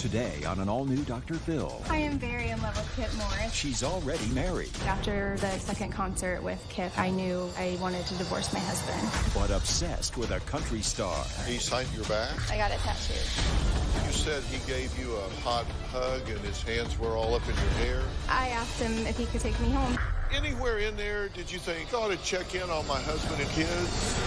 Today on an all-new Dr. Phil. I am very in love with Kip Morris. She's already married. After the second concert with Kip, I knew I wanted to divorce my husband. But obsessed with a country star. He signed your back? I got it tattooed. You said he gave you a hot hug and his hands were all up in your hair? I asked him if he could take me home. Anywhere in there did you think, I ought to check in on my husband and kids?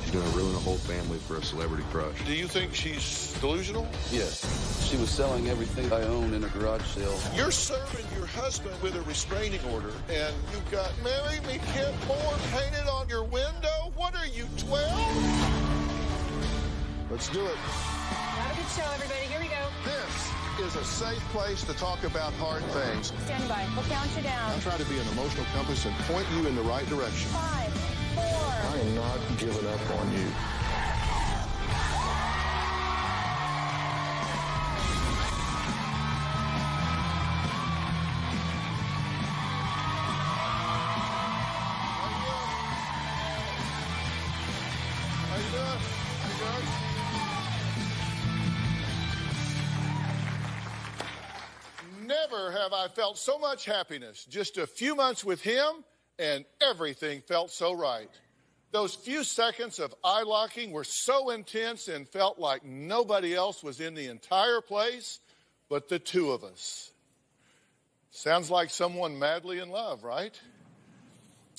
She's gonna ruin a whole family for a celebrity crush. Do you think she's delusional? Yes. She was selling everything I own in a garage sale. You're serving your husband with a restraining order, and you've got "Marry Me, Kip Moore" painted on your window? What are you, 12? Let's do it. Have a good show, everybody. Here we go. This is a safe place to talk about hard things. Stand by. We'll count you down. I'll try to be an emotional compass and point you in the right direction. 5, 4. I am not giving up on you. How you doing? Never have I felt so much happiness. Just a few months with him, and everything felt so right. Those few seconds of eye locking were so intense and felt like nobody else was in the entire place but the two of us. Sounds like someone madly in love, right?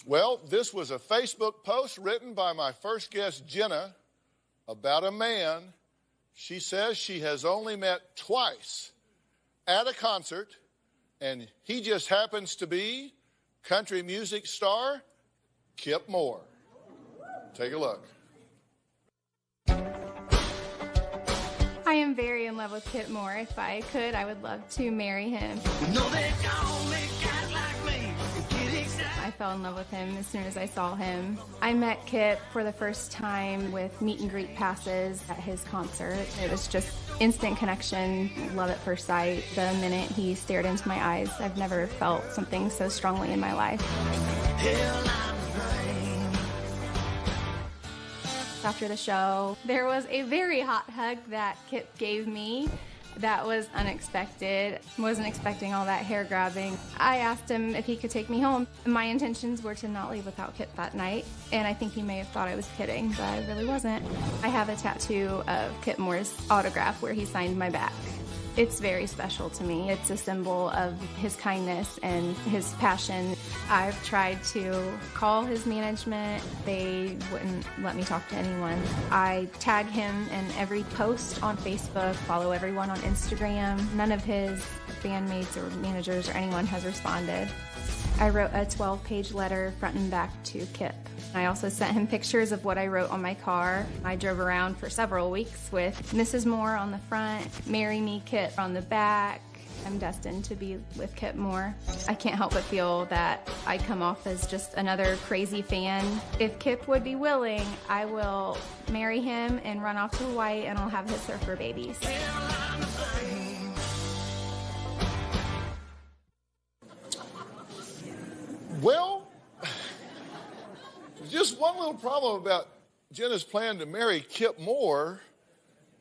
Well, this was a Facebook post written by my first guest, Jenna, about a man she says she has only met twice at a concert, and he just happens to be country music star Kip Moore. Take a look. I am very in love with Kip Moore. If I could, I would love to marry him. No, they don't make guys like me get excited. I fell in love with him as soon as I saw him. I met Kip for the first time with meet and greet passes at his concert. It was just instant connection, love at first sight. The minute he stared into my eyes, I've never felt something so strongly in my life. Hell, I'm afraid. After the show, there was a very hot hug that Kip gave me. That was unexpected. Wasn't expecting all that hair grabbing. I asked him if he could take me home. My intentions were to not leave without Kip that night, and I think he may have thought I was kidding, but I really wasn't. I have a tattoo of Kip Moore's autograph where he signed my back. It's very special to me. It's a symbol of his kindness and his passion. I've tried to call his management. They wouldn't let me talk to anyone. I tag him in every post on Facebook, follow everyone on Instagram. None of his bandmates or managers or anyone has responded. I wrote a 12-page letter front and back to Kip. I also sent him pictures of what I wrote on my car. I drove around for several weeks with Mrs. Moore on the front, Marry Me Kip on the back. I'm destined to be with Kip Moore. I can't help but feel that I come off as just another crazy fan. If Kip would be willing, I will marry him and run off to Hawaii, and I'll have his surfer babies. Well, just one little problem about Jenna's plan to marry Kip Moore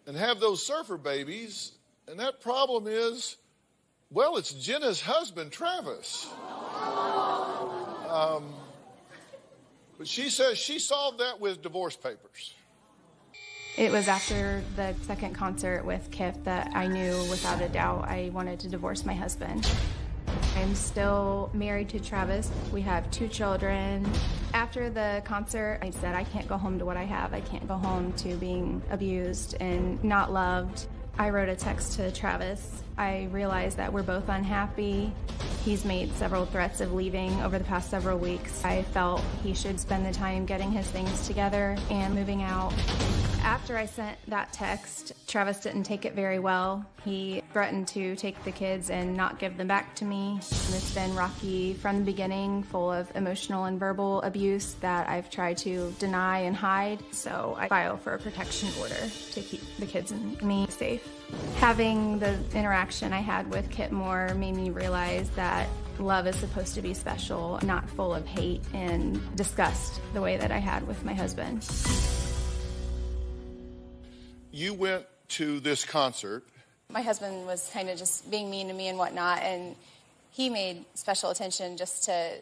and have those surfer babies, and that problem is, well, it's Jenna's husband, Travis. But she says she solved that with divorce papers. It was after the second concert with Kip that I knew without a doubt I wanted to divorce my husband. I'm still married to Travis. We have 2 children. After the concert, I said, I can't go home to what I have. I can't go home to being abused and not loved. I wrote a text to Travis. I realized that we're both unhappy. He's made several threats of leaving over the past several weeks. I felt he should spend the time getting his things together and moving out. After I sent that text, Travis didn't take it very well. He threatened to take the kids and not give them back to me. It's been rocky from the beginning, full of emotional and verbal abuse that I've tried to deny and hide. So I filed for a protection order to keep the kids and me safe. Having the interaction I had with Kip Moore made me realize that love is supposed to be special, not full of hate and disgust the way that I had with my husband. You went to this concert My husband was kind of just being mean to me and whatnot, and he made special attention just to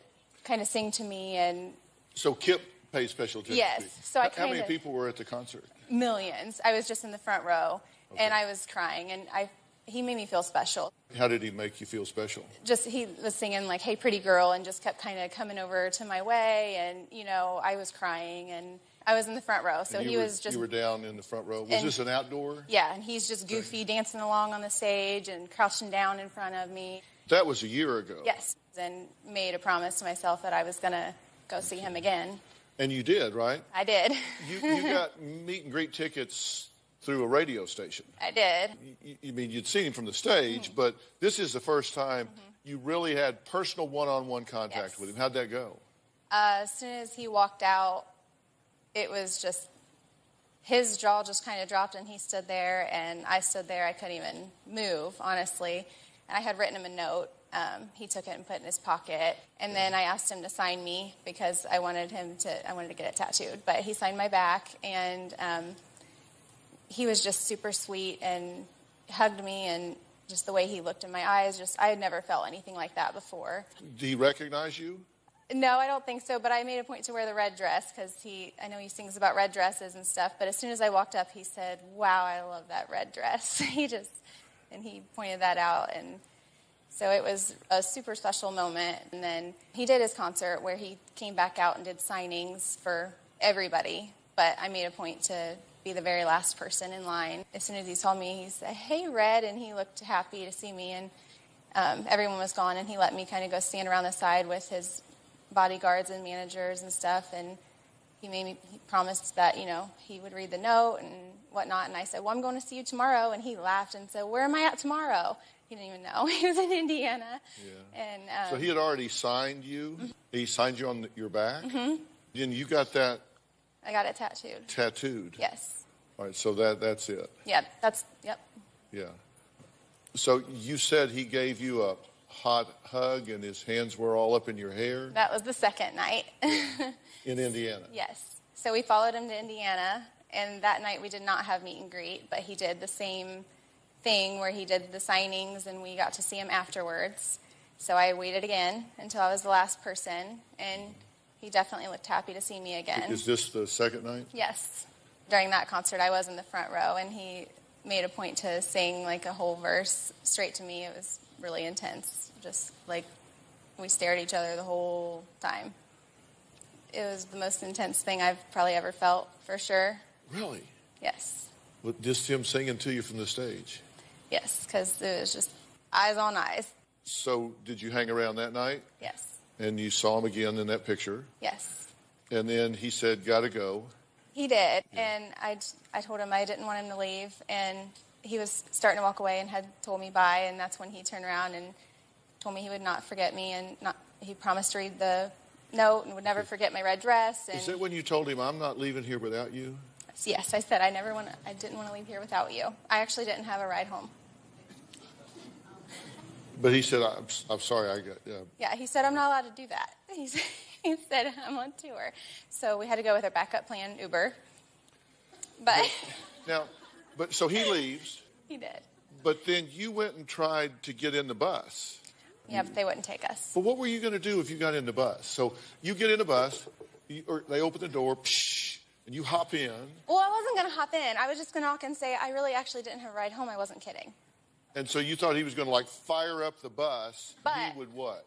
kind of sing to me and... So Kip paid special attention Yes. to you. So I How many kinda- people were at the concert? Millions. I was just in the front row, Okay. and I was crying, and he made me feel special. How did he make you feel special? Just, he was singing, like, Hey Pretty Girl, and just kept kind of coming over to my way, and, you know, I was crying, and I was in the front row, so And he was just... You were down in the front row. Was And- this an outdoor? Yeah, and he's just goofy, dancing along on the stage and crouching down in front of me. That was a year ago. Yes, and made a promise to myself that I was going to go see him again. And you did, right? I did. You got meet and greet tickets through a radio station. I did. You mean you'd seen him from the stage, but this is the first time you really had personal one-on-one contact Yes. with him. How'd that go? As soon as he walked out, it was just, his jaw just kind of dropped, and he stood there, and I stood there. I couldn't even move, honestly. And I had written him a note. He took it and put it in his pocket. And then I asked him to sign me because I wanted to get it tattooed. But he signed my back, and he was just super sweet and hugged me, and just the way he looked in my eyes, I had never felt anything like that before. Did he recognize you? No, I don't think so, but I made a point to wear the red dress because I know he sings about red dresses and stuff, but as soon as I walked up, he said, wow, I love that red dress. And he pointed that out, and so it was a super special moment. And then he did his concert where he came back out and did signings for everybody, but I made a point to be the very last person in line. As soon as he saw me, he said, hey, Red, and he looked happy to see me, and everyone was gone, and he let me kind of go stand around the side with his bodyguards and managers and stuff, and he promised that, you know, he would read the note and whatnot, and I said, well, I'm going to see you tomorrow, and he laughed and said, where am I at tomorrow? He didn't even know. He was in Indiana. Yeah. And So he had already signed you? He signed you on your back? Mm-hmm. And you got that I got it tattooed. tattooed? Yes. All right, so that's it. Yeah, yep. Yeah. So you said he gave you a hot hug and his hands were all up in your hair That was the second night. in Indiana? Yes. So we followed him to Indiana, and that night we did not have meet and greet, but he did the same thing where he did the signings, and we got to see him afterwards. So I waited again until I was the last person, and he definitely looked happy to see me again. Is this the second night? Yes. During that concert, I was in the front row, and he made a point to sing like a whole verse straight to me. It was really intense. Just like we stared at each other the whole time. It was the most intense thing I've probably ever felt, for sure. Really? Yes. With just him singing to you from the stage? Yes, because it was just eyes on eyes. So did you hang around that night? Yes. And you saw him again in that picture? Yes. And then he said, gotta go. He did, and I told him I didn't want him to leave, and he was starting to walk away and had told me bye, and that's when he turned around and told me he would not forget me, and he promised to read the note and would never forget my red dress. And Is that when you told him, I'm not leaving here without you? yes, I said I didn't want to leave here without you. I actually didn't have a ride home. But he said, I'm sorry, Yeah, he said I'm not allowed to do that. He said I'm on tour, so we had to go with our backup plan, Uber. But so he leaves, he did. but then you went and tried to get in the bus. Yeah, but they wouldn't take us. But what were you going to do if you got in the bus? So you get in the bus, or they open the door, psh, and you hop in. Well, I wasn't going to hop in. I was just going to knock and say I really actually didn't have a ride home. I wasn't kidding. And so you thought he was going to, like, fire up the bus. But he would what?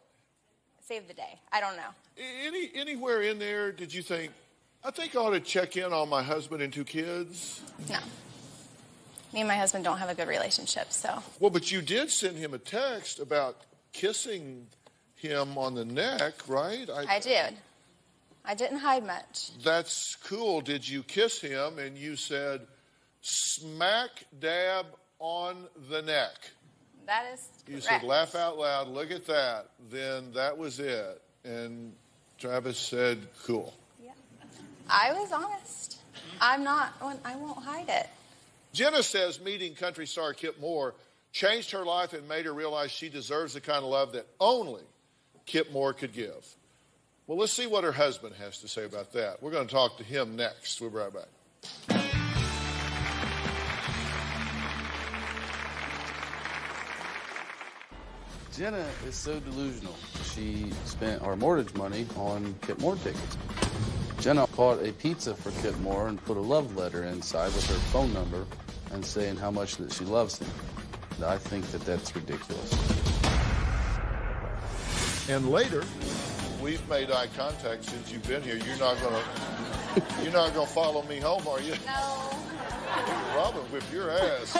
Save the day. I don't know. Anywhere in there did you think, I think I ought to check in on my husband and 2 kids? No. Me and my husband don't have a good relationship, so. Well, but you did send him a text about kissing him on the neck, right? I did. I didn't hide much. That's cool. Did you kiss him and you said, smack dab on the neck? That is correct. You said, laugh out loud, look at that. Then that was it. And Travis said, cool. Yeah. I was honest. I won't hide it. Jenna says meeting country star Kip Moore changed her life and made her realize she deserves the kind of love that only Kip Moore could give. Well, let's see what her husband has to say about that. We're going to talk to him next. We'll be right back. Jenna is so delusional. She spent our mortgage money on Kip Moore tickets. Jenna bought a pizza for Kip Moore and put a love letter inside with her phone number and saying how much that she loves him. I think that that's ridiculous. And later, we've made eye contact since you've been here. You're not gonna follow me home, are you? No. Robin, whip your ass.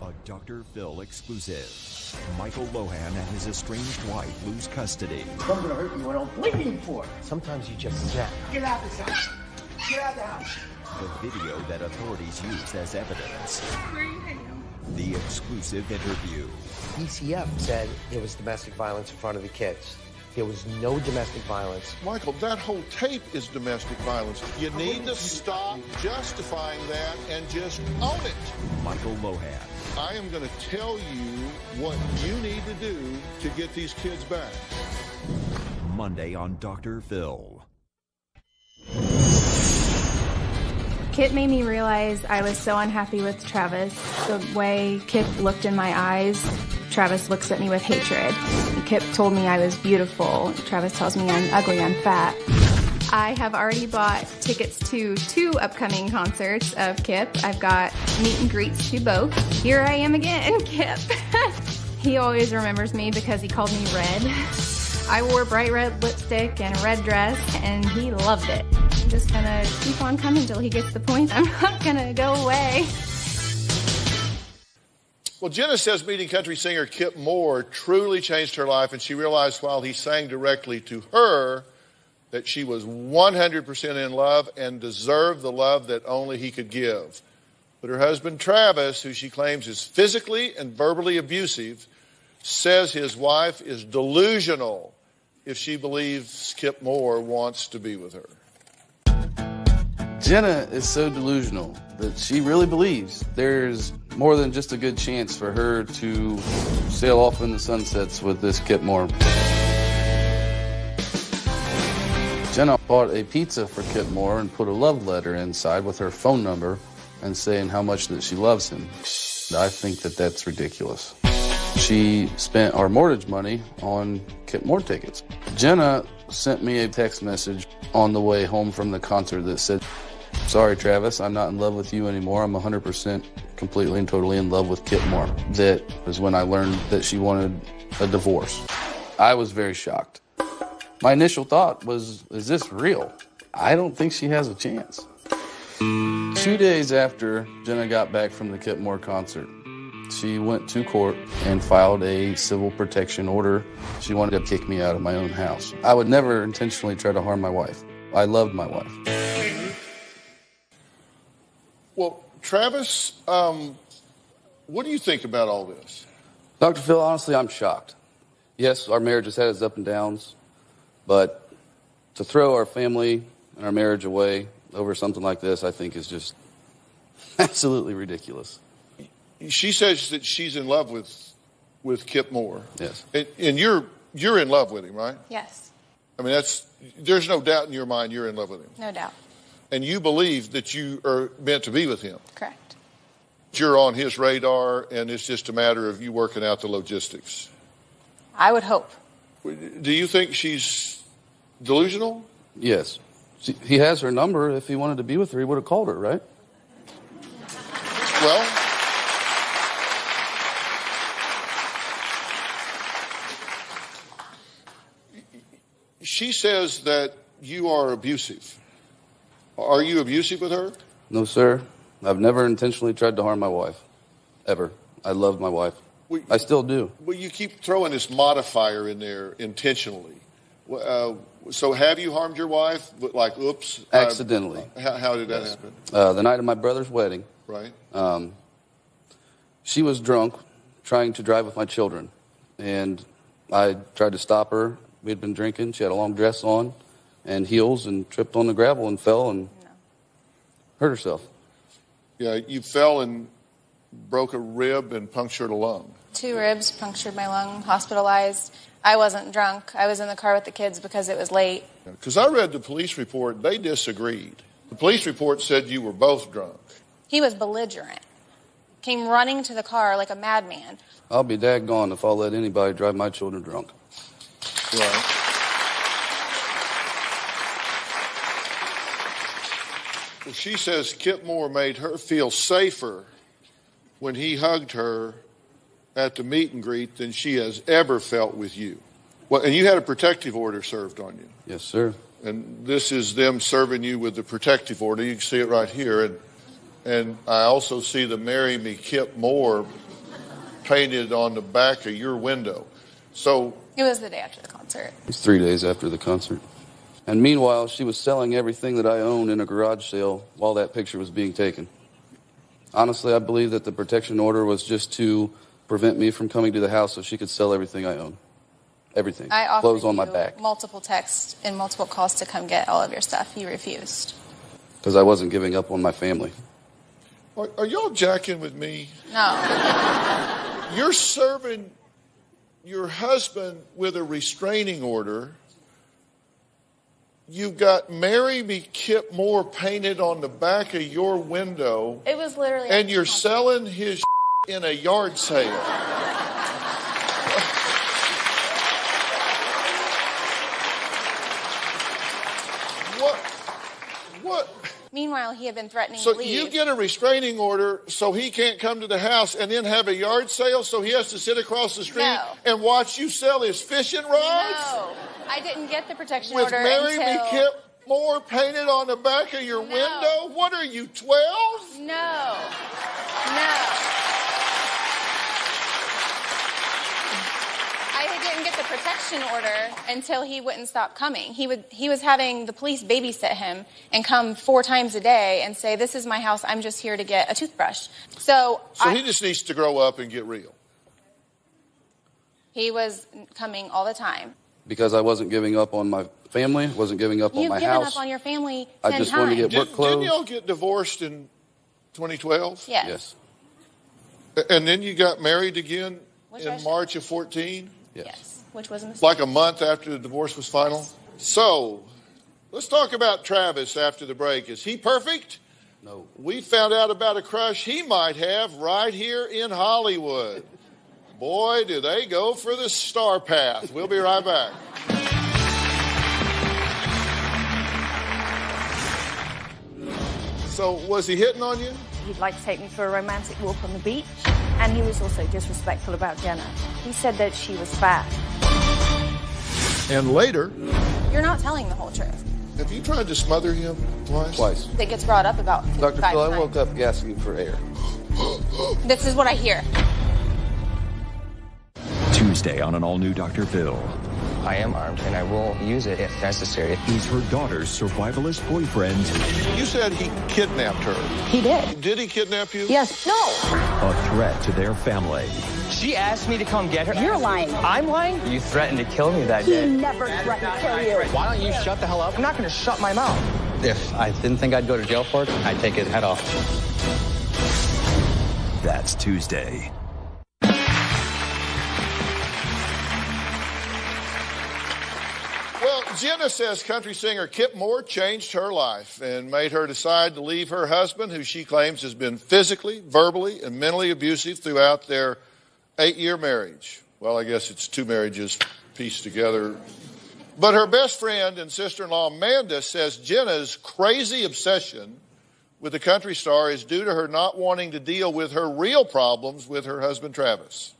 A Dr. Phil exclusive. Michael Lohan and his estranged wife lose custody. I'm going to hurt you. I don't blame you for it. Sometimes you just snap. Get out of this house. Get out of the house. The video that authorities used as evidence. Where are you heading? The exclusive interview. ECF said there was domestic violence in front of the kids. There was no domestic violence. Michael, that whole tape is domestic violence. You need to stop justifying that and just own it. Michael Lohan. I am going to tell you what you need to do to get these kids back. Monday on Dr. Phil. Kip made me realize I was so unhappy with Travis. The way Kip looked in my eyes, Travis looks at me with hatred. Kip told me I was beautiful. Travis tells me I'm ugly, I'm fat. I have already bought tickets to 2 upcoming concerts of Kip. I've got meet and greets to both. Here I am again, Kip. He always remembers me because he called me Red. I wore bright red lipstick and a red dress, and he loved it. I'm just gonna keep on coming till he gets the point. I'm not gonna go away. Well, Jenna says meeting country singer Kip Moore truly changed her life, and she realized while he sang directly to her that she was 100% in love and deserved the love that only he could give. But her husband Travis, who she claims is physically and verbally abusive, says his wife is delusional if she believes Kip Moore wants to be with her. Jenna is so delusional that she really believes there's more than just a good chance for her to sail off in the sunsets with this Kip Moore. Jenna bought a pizza for Kip Moore and put a love letter inside with her phone number and saying how much that she loves him. I think that that's ridiculous. She spent our mortgage money on Kip Moore tickets. Jenna sent me a text message on the way home from the concert that said, "Sorry, Travis, I'm not in love with you anymore. I'm 100% completely and totally in love with Kip Moore." That was when I learned that she wanted a divorce. I was very shocked. My initial thought was, is this real? I don't think she has a chance. 2 days after Jenna got back from the Kip Moore concert, she went to court and filed a civil protection order. She wanted to kick me out of my own house. I would never intentionally try to harm my wife. I loved my wife. Well, Travis, what do you think about all this? Dr. Phil, honestly, I'm shocked. Yes, our marriage has had its up and downs, but to throw our family and our marriage away over something like this, I think is just absolutely ridiculous. She says that she's in love with Kip Moore. Yes. And you're in love with him, right? Yes, I mean, there's no doubt in your mind you're in love with him. no doubt. And you believe that you are meant to be with him. Correct. You're on his radar, and it's just a matter of you working out the logistics. I would hope. Do you think she's delusional? Yes. He has her number. If he wanted to be with her, he would have called her, right? Well, she says that you are abusive. Are you abusive with her? No, sir. I've never intentionally tried to harm my wife. Ever. I love my wife. I still do. Well, you keep throwing this modifier in there intentionally. So have you harmed your wife? Like, oops. Accidentally. How did that happen? The night of my brother's wedding. Right. She was drunk, trying to drive with my children. And I tried to stop her. We had been drinking. She had a long dress on and heels and tripped on the gravel and fell and hurt herself. Yeah, you fell and broke a rib and punctured a lung. 2 ribs, punctured my lung, hospitalized. I wasn't drunk. I was in the car with the kids because it was late. Because I read the police report, they disagreed. The police report said you were both drunk. He was belligerent. came running to the car like a madman. I'll be daggone if I'll let anybody drive my children drunk. Right. Well, she says Kip Moore made her feel safer when he hugged her at the meet and greet than she has ever felt with you. Well, and you had a protective order served on you. Yes, sir. And this is them serving you with the protective order. You can see it right here. And I also see the Marry Me Kip Moore painted on the back of your window. So It was the day after the concert. It was 3 days after the concert. And meanwhile, she was selling everything that I own in a garage sale while that picture was being taken. Honestly, I believe that the protection order was just to prevent me from coming to the house so she could sell everything I own. Everything. I offered Clothes on my you back. multiple texts and multiple calls to come get all of your stuff. You refused. Because I wasn't giving up on my family. are y'all jacking with me? No. You're serving your husband with a restraining order. You've got Marry Me Kip Moore painted on the back of your window. It was literally... And you're selling his in a yard sale. What? Meanwhile, he had been threatening to So leave. you get a restraining order so he can't come to the house and then have a yard sale so he has to sit across the street and watch you sell his fishing rods? No, I didn't get the protection With order Marry Me until... Kip Moore painted on the back of your window? What are you, 12? No. I didn't get the protection order until he wouldn't stop coming. He was having the police babysit him and come 4 times a day and say, "This is my house, I'm just here to get a toothbrush." So he just needs to grow up and get real. He was coming all the time. Because I wasn't giving up on my family, wasn't giving up on my You've given house. up on your family 10 I just wanted to get work clothes. Didn't y'all get divorced in 2012? Yes. And then you got married again Which I in should- March of 14? Yes. Which was a mistake. Like a month after the divorce was final? So, let's talk about Travis after the break. Is he perfect? No. We found out about a crush he might have right here in Hollywood. Boy, do they go for the star path. We'll be right back. So, was he hitting on you? He'd like to take me for a romantic walk on the beach, and he was also disrespectful about Jenna. He said that she was fat. And later... You're not telling the whole truth. Have you tried to smother him twice? Twice. It gets brought up about Dr. 5 Phil, I times. woke up gasping for air. This is what I hear. Tuesday on an all-new Dr. Phil. I am armed, and I will use it if necessary. He's her daughter's survivalist boyfriend. You said he kidnapped her. He did. Did he kidnap you? Yes. No. A threat to their family. She asked me to come get her. You're lying. I'm lying? You threatened to kill me that He day. never threatened to kill you. Why don't you shut the hell up? I'm not going to shut my mouth. If I didn't think I'd go to jail for it, I'd take his head off. That's Tuesday. Well, Jenna says country singer Kip Moore changed her life and made her decide to leave her husband, who she claims has been physically, verbally, and mentally abusive throughout their 8-year marriage. Well, I guess it's 2 marriages pieced together. But her best friend and sister-in-law Amanda says Jenna's crazy obsession with the country star is due to her not wanting to deal with her real problems with her husband Travis.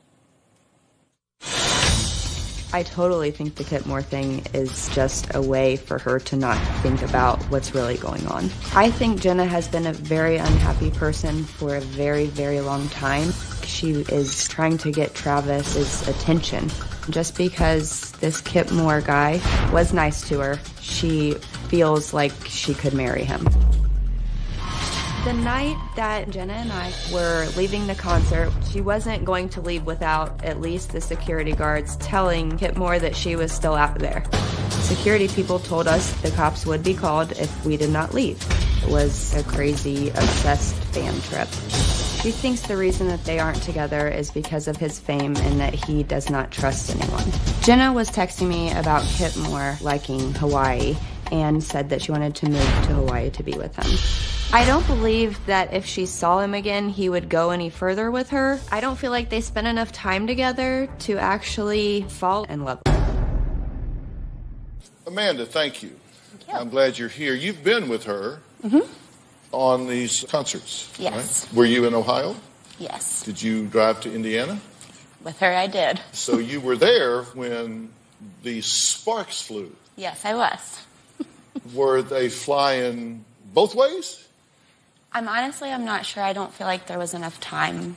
I totally think the Kip Moore thing is just a way for her to not think about what's really going on. I think Jenna has been a very unhappy person for a very, very long time. She is trying to get Travis's attention. Just because this Kip Moore guy was nice to her, she feels like she could marry him. The night that Jenna and I were leaving the concert, she wasn't going to leave without at least the security guards telling Kip Moore that she was still out there. Security people told us the cops would be called if we did not leave. It was a crazy, obsessed fan trip. She thinks the reason that they aren't together is because of his fame and that he does not trust anyone. Jenna was texting me about Kip Moore liking Hawaii and said that she wanted to move to Hawaii to be with him. I don't believe that if she saw him again, he would go any further with her. I don't feel like they spent enough time together to actually fall in love. Amanda, thank you. I'm glad you're here. You've been with her on these concerts. Yes. Right? Were you in Ohio? Yes. Did you drive to Indiana? With her, I did. So you were there when the sparks flew. Yes, I was. Were they flying both ways? I'm not sure. I don't feel like there was enough time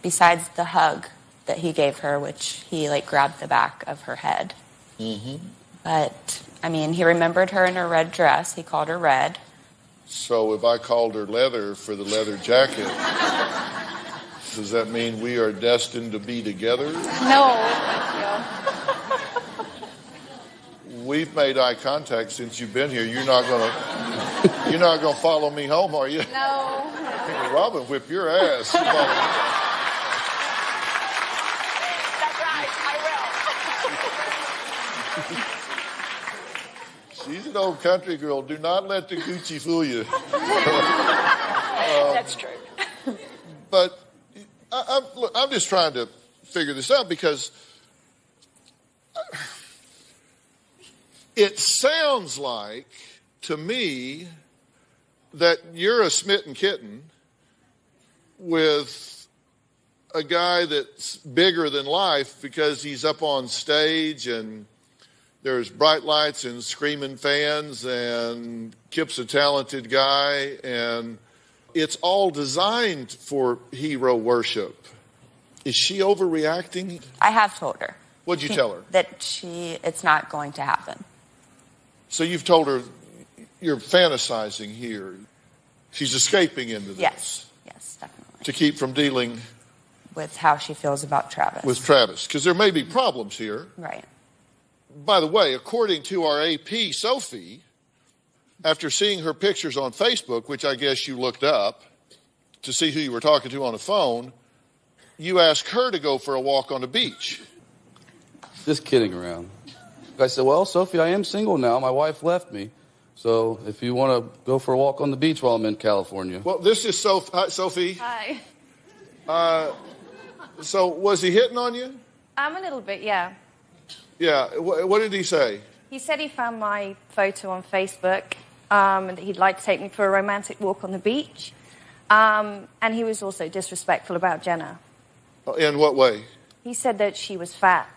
besides the hug that he gave her, which he grabbed the back of her head. But, he remembered her in her red dress. He called her red. So if I called her leather for the leather jacket, does that mean we are destined to be together? No, thank you. We've made eye contact since you've been here. You're not gonna follow me home, are you? No. Robin, whip your ass. That's right, I will. She's an old country girl. Do not let the Gucci fool you. That's true. But I'm just trying to figure this out because it sounds like to me that you're a smitten kitten with a guy that's bigger than life because he's up on stage and there's bright lights and screaming fans, and Kip's a talented guy, and it's all designed for hero worship. Is she overreacting? I have told her. What'd you tell her? That it's not going to happen. So you've told her you're fantasizing here. She's escaping into this. Yes, definitely. To keep from dealing with how she feels about Travis. With Travis, because there may be problems here. Right. By the way, according to our AP, Sophie, after seeing her pictures on Facebook, which I guess you looked up to see who you were talking to on the phone, you asked her to go for a walk on the beach. Just kidding around. I said, well, Sophie, I am single now. My wife left me. So if you want to go for a walk on the beach while I'm in California. Well, this is Sophie. Hi. So was he hitting on you? A little bit, yeah. Yeah. What did he say? He said he found my photo on Facebook and that he'd like to take me for a romantic walk on the beach. And he was also disrespectful about Jenna. In what way? He said that she was fat.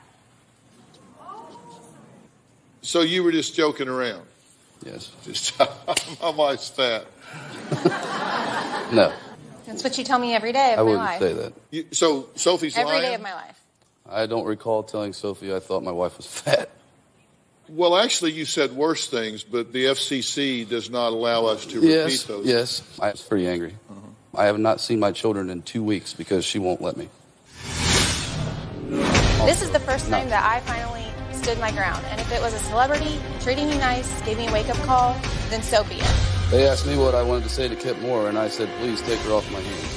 So you were just joking around? Yes. Just, my wife's fat. No. That's what you tell me every day of I my wouldn't life. say that. So Sophie's Every lying? day of my life. I don't recall telling Sophie I thought my wife was fat. Well, actually, you said worse things, but the FCC does not allow us to repeat those. Yes, I was pretty angry. I have not seen my children in 2 weeks because she won't let me. This is the first time that I finally stood my ground. And if it was a celebrity treating me nice, gave me a wake-up call, then so be it. They asked me what I wanted to say to Kip Moore, and I said, please take her off my hands.